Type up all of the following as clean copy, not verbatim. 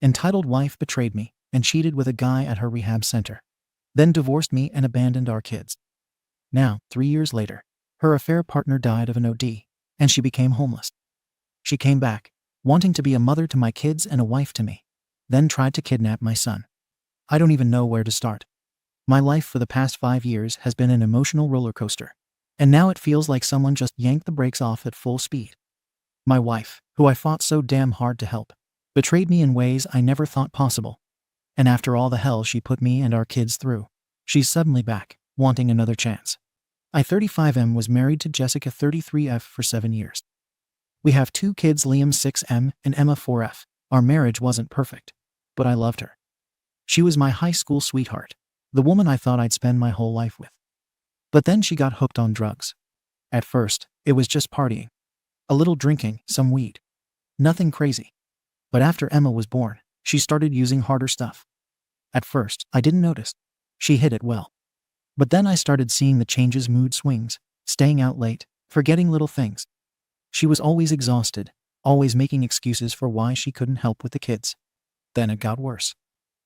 Entitled wife betrayed me and cheated with a guy at her rehab center. Then divorced me and abandoned our kids. Now, 3 years later, her affair partner died of an OD, and she became homeless. She came back, wanting to be a mother to my kids and a wife to me, then tried to kidnap my son. I don't even know where to start. My life for the past 5 years has been an emotional roller coaster, and now it feels like someone just yanked the brakes off at full speed. My wife, who I fought so damn hard to help, betrayed me in ways I never thought possible. And after all the hell she put me and our kids through, she's suddenly back, wanting another chance. I 35M was married to Jessica 33F for 7 years. We have 2 kids, Liam 6M and Emma 4F. Our marriage wasn't perfect, but I loved her. She was my high school sweetheart, the woman I thought I'd spend my whole life with. But then she got hooked on drugs. At first, it was just partying. A little drinking, some weed. Nothing crazy. But after Emma was born, she started using harder stuff. At first, I didn't notice. She hid it well. But then I started seeing the changes, mood swings, staying out late, forgetting little things. She was always exhausted, always making excuses for why she couldn't help with the kids. Then it got worse.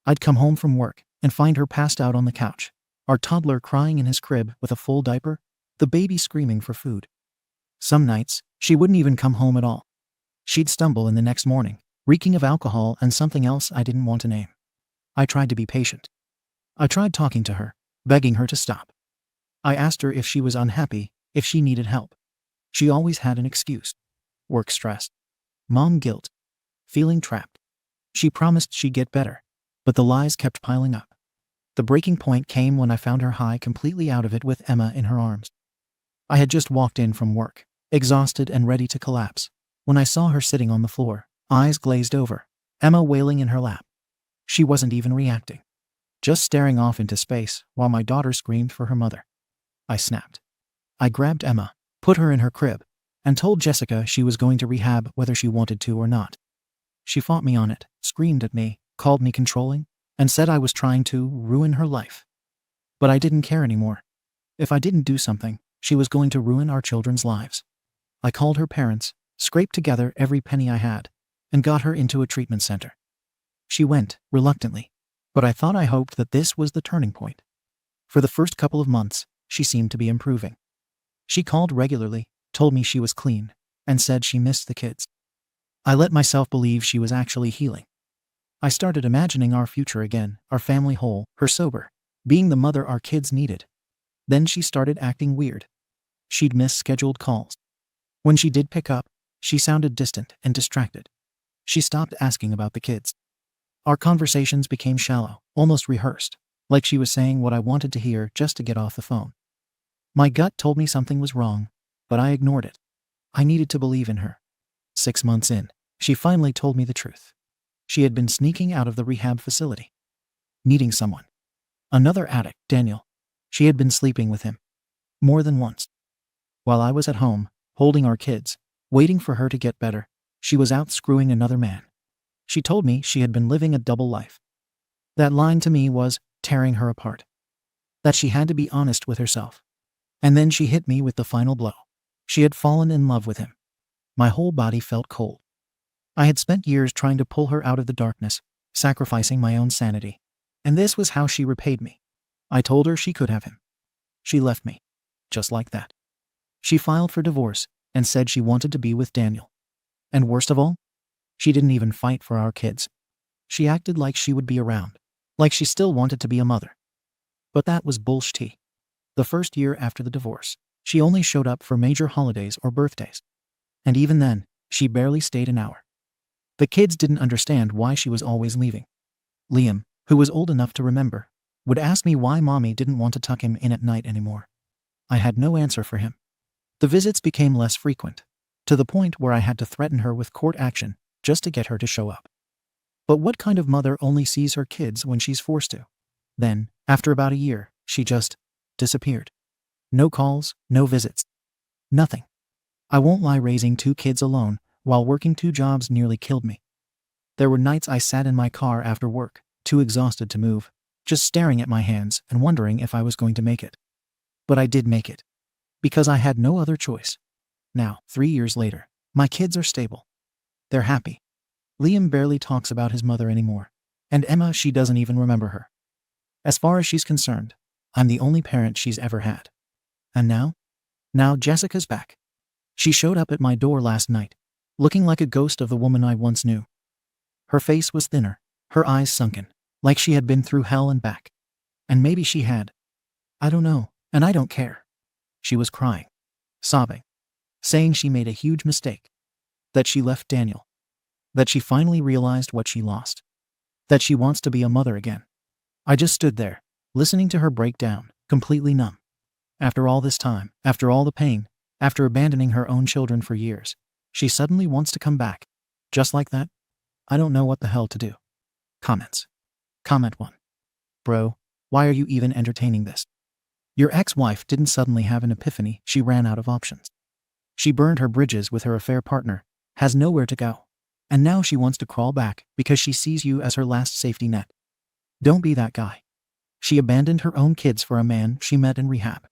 I'd come home from work and find her passed out on the couch, our toddler crying in his crib with a full diaper, the baby screaming for food. Some nights, she wouldn't even come home at all. She'd stumble in the next morning, reeking of alcohol and something else I didn't want to name. I tried to be patient. I tried talking to her, begging her to stop. I asked her if she was unhappy, if she needed help. She always had an excuse. Work stress. Mom guilt. Feeling trapped. She promised she'd get better, but the lies kept piling up. The breaking point came when I found her high, completely out of it, with Emma in her arms. I had just walked in from work, exhausted and ready to collapse, when I saw her sitting on the floor, eyes glazed over, Emma wailing in her lap. She wasn't even reacting, just staring off into space while my daughter screamed for her mother. I snapped. I grabbed Emma, put her in her crib, and told Jessica she was going to rehab whether she wanted to or not. She fought me on it, screamed at me, called me controlling, and said I was trying to ruin her life. But I didn't care anymore. If I didn't do something, she was going to ruin our children's lives. I called her parents, scraped together every penny I had, and got her into a treatment center. She went, reluctantly, but I hoped that this was the turning point. For the first couple of months, she seemed to be improving. She called regularly, told me she was clean, and said she missed the kids. I let myself believe she was actually healing. I started imagining our future again, our family whole, her sober, being the mother our kids needed. Then she started acting weird. She'd miss scheduled calls. When she did pick up, she sounded distant and distracted. She stopped asking about the kids. Our conversations became shallow, almost rehearsed, like she was saying what I wanted to hear just to get off the phone. My gut told me something was wrong, but I ignored it. I needed to believe in her. 6 months in, she finally told me the truth. She had been sneaking out of the rehab facility, meeting someone. Another addict, Daniel. She had been sleeping with him. More than once. While I was at home, holding our kids, waiting for her to get better, she was out screwing another man. She told me she had been living a double life. That line to me was tearing her apart. That she had to be honest with herself. And then she hit me with the final blow. She had fallen in love with him. My whole body felt cold. I had spent years trying to pull her out of the darkness, sacrificing my own sanity. And this was how she repaid me. I told her she could have him. She left me. Just like that. She filed for divorce and said she wanted to be with Daniel. And worst of all, she didn't even fight for our kids. She acted like she would be around, like she still wanted to be a mother. But that was bullshit. The first year after the divorce, she only showed up for major holidays or birthdays. And even then, she barely stayed an hour. The kids didn't understand why she was always leaving. Liam, who was old enough to remember, would ask me why mommy didn't want to tuck him in at night anymore. I had no answer for him. The visits became less frequent, to the point where I had to threaten her with court action just to get her to show up. But what kind of mother only sees her kids when she's forced to? Then, after about a year, she just disappeared. No calls, no visits. Nothing. I won't lie, raising 2 kids alone while working 2 jobs nearly killed me. There were nights I sat in my car after work, too exhausted to move, just staring at my hands and wondering if I was going to make it. But I did make it. Because I had no other choice. Now, 3 years later, my kids are stable. They're happy. Liam barely talks about his mother anymore. And Emma, she doesn't even remember her. As far as she's concerned, I'm the only parent she's ever had. And now? Now Jessica's back. She showed up at my door last night, looking like a ghost of the woman I once knew. Her face was thinner, her eyes sunken, like she had been through hell and back. And maybe she had. I don't know, and I don't care. She was crying, sobbing, saying she made a huge mistake, that she left Daniel, that she finally realized what she lost, that she wants to be a mother again. I just stood there, listening to her break down, completely numb. After all this time, after all the pain, after abandoning her own children for years, she suddenly wants to come back. Just like that? I don't know what the hell to do. Comments. Comment 1. Bro, why are you even entertaining this? Your ex-wife didn't suddenly have an epiphany, she ran out of options. She burned her bridges with her affair partner, has nowhere to go. And now she wants to crawl back because she sees you as her last safety net. Don't be that guy. She abandoned her own kids for a man she met in rehab.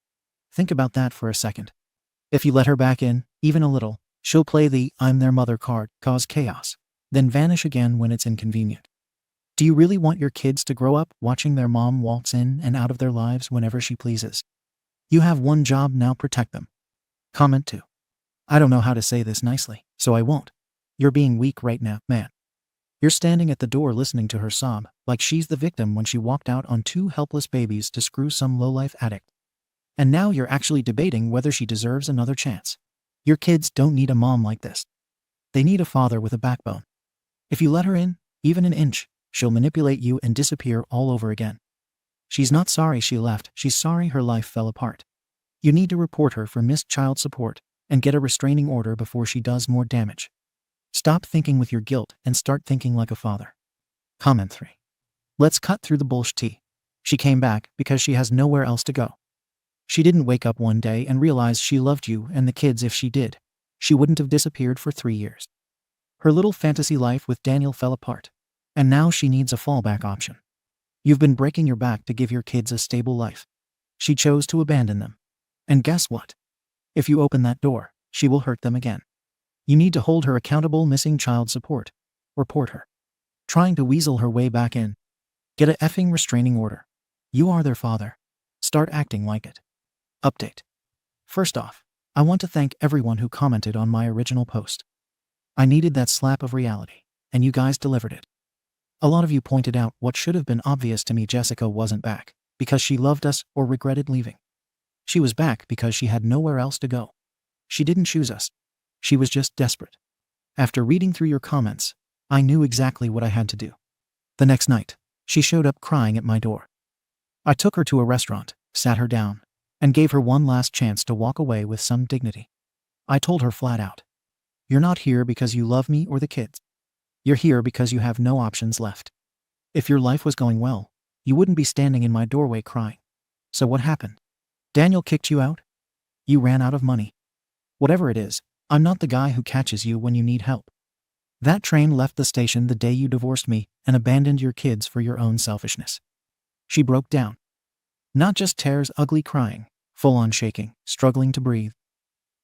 Think about that for a second. If you let her back in, even a little, she'll play the "I'm their mother" card, cause chaos, then vanish again when it's inconvenient. Do you really want your kids to grow up watching their mom waltz in and out of their lives whenever she pleases? You have one job now: protect them. Comment 2. I don't know how to say this nicely, so I won't. You're being weak right now, man. You're standing at the door listening to her sob, like she's the victim when she walked out on 2 helpless babies to screw some lowlife addict. And now you're actually debating whether she deserves another chance. Your kids don't need a mom like this. They need a father with a backbone. If you let her in, even an inch, she'll manipulate you and disappear all over again. She's not sorry she left, she's sorry her life fell apart. You need to report her for missed child support and get a restraining order before she does more damage. Stop thinking with your guilt and start thinking like a father. Comment 3. Let's cut through the bullshit. She came back because she has nowhere else to go. She didn't wake up one day and realize she loved you and the kids. If she did, she wouldn't have disappeared for 3 years. Her little fantasy life with Daniel fell apart, and now she needs a fallback option. You've been breaking your back to give your kids a stable life. She chose to abandon them. And guess what? If you open that door, she will hurt them again. You need to hold her accountable. Missing child support. Report her. Trying to weasel her way back in. Get a effing restraining order. You are their father. Start acting like it. Update. First off, I want to thank everyone who commented on my original post. I needed that slap of reality, and you guys delivered it. A lot of you pointed out what should have been obvious to me: Jessica wasn't back because she loved us or regretted leaving. She was back because she had nowhere else to go. She didn't choose us. She was just desperate. After reading through your comments, I knew exactly what I had to do. The next night, she showed up crying at my door. I took her to a restaurant, sat her down, and gave her one last chance to walk away with some dignity. I told her flat out, "You're not here because you love me or the kids. You're here because you have no options left. If your life was going well, you wouldn't be standing in my doorway crying. So what happened? Daniel kicked you out? You ran out of money. Whatever it is, I'm not the guy who catches you when you need help. That train left the station the day you divorced me and abandoned your kids for your own selfishness." She broke down. Not just tears, ugly crying, full-on shaking, struggling to breathe.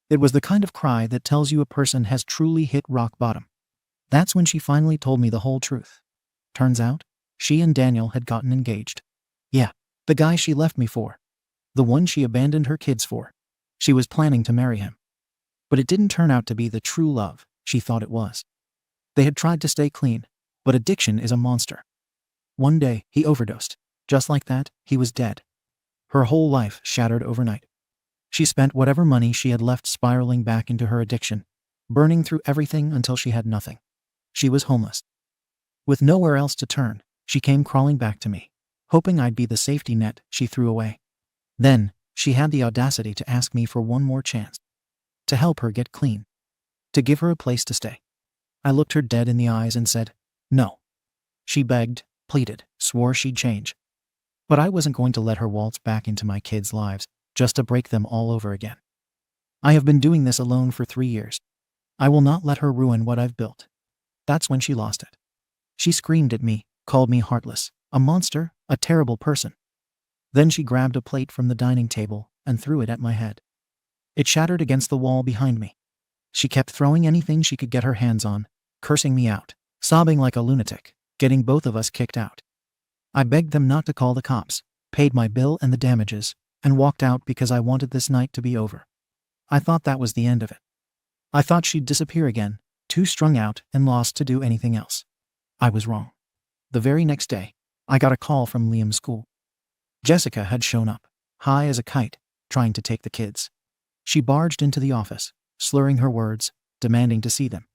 It was the kind of cry that tells you a person has truly hit rock bottom. That's when she finally told me the whole truth. Turns out, she and Daniel had gotten engaged. Yeah, the guy she left me for. The one she abandoned her kids for. She was planning to marry him. But it didn't turn out to be the true love she thought it was. They had tried to stay clean, but addiction is a monster. One day, he overdosed. Just like that, he was dead. Her whole life shattered overnight. She spent whatever money she had left spiraling back into her addiction, burning through everything until she had nothing. She was homeless. With nowhere else to turn, she came crawling back to me, hoping I'd be the safety net she threw away. Then, she had the audacity to ask me for one more chance. To help her get clean. To give her a place to stay. I looked her dead in the eyes and said, "No." She begged, pleaded, swore she'd change. But I wasn't going to let her waltz back into my kids' lives just to break them all over again. I have been doing this alone for 3 years. I will not let her ruin what I've built. That's when she lost it. She screamed at me, called me heartless, a monster, a terrible person. Then she grabbed a plate from the dining table and threw it at my head. It shattered against the wall behind me. She kept throwing anything she could get her hands on, cursing me out, sobbing like a lunatic, getting both of us kicked out. I begged them not to call the cops, paid my bill and the damages, and walked out because I wanted this night to be over. I thought that was the end of it. I thought she'd disappear again, too strung out and lost to do anything else. I was wrong. The very next day, I got a call from Liam's school. Jessica had shown up, high as a kite, trying to take the kids. She barged into the office, slurring her words, demanding to see them.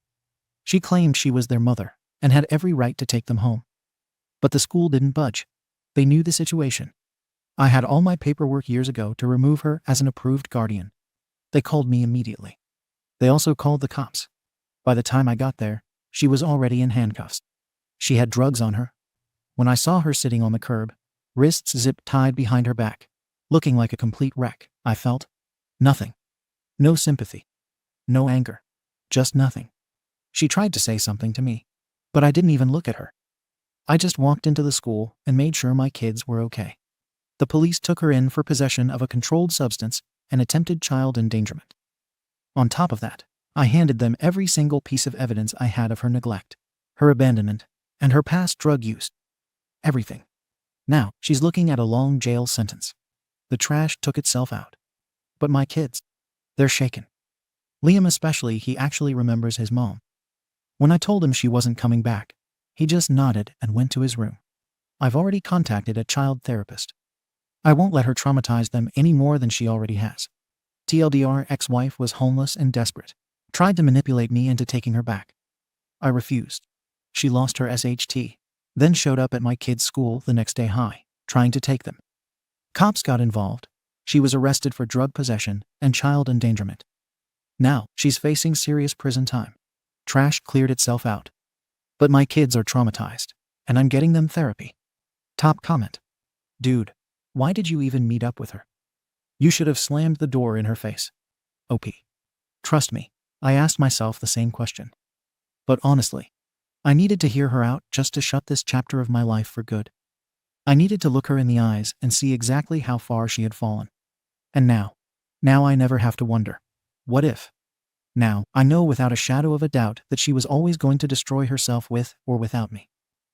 She claimed she was their mother and had every right to take them home. But the school didn't budge. They knew the situation. I had all my paperwork years ago to remove her as an approved guardian. They called me immediately. They also called the cops. By the time I got there, she was already in handcuffs. She had drugs on her. When I saw her sitting on the curb, wrists zip-tied behind her back, looking like a complete wreck, I felt nothing. No sympathy. No anger. Just nothing. She tried to say something to me, but I didn't even look at her. I just walked into the school and made sure my kids were okay. The police took her in for possession of a controlled substance and attempted child endangerment. On top of that, I handed them every single piece of evidence I had of her neglect, her abandonment, and her past drug use. Everything. Now, she's looking at a long jail sentence. The trash took itself out. But my kids, they're shaken. Liam especially, he actually remembers his mom. When I told him she wasn't coming back, he just nodded and went to his room. I've already contacted a child therapist. I won't let her traumatize them any more than she already has. TLDR, ex-wife was homeless and desperate. Tried to manipulate me into taking her back. I refused. She lost her SHT, then showed up at my kids' school the next day high, trying to take them. Cops got involved. She was arrested for drug possession and child endangerment. Now, she's facing serious prison time. Trash cleared itself out. But my kids are traumatized, and I'm getting them therapy. Top comment. Dude, why did you even meet up with her? You should have slammed the door in her face. OP. Trust me, I asked myself the same question. But honestly, I needed to hear her out just to shut this chapter of my life for good. I needed to look her in the eyes and see exactly how far she had fallen. And now I never have to wonder, what if? Now, I know without a shadow of a doubt that she was always going to destroy herself with or without me.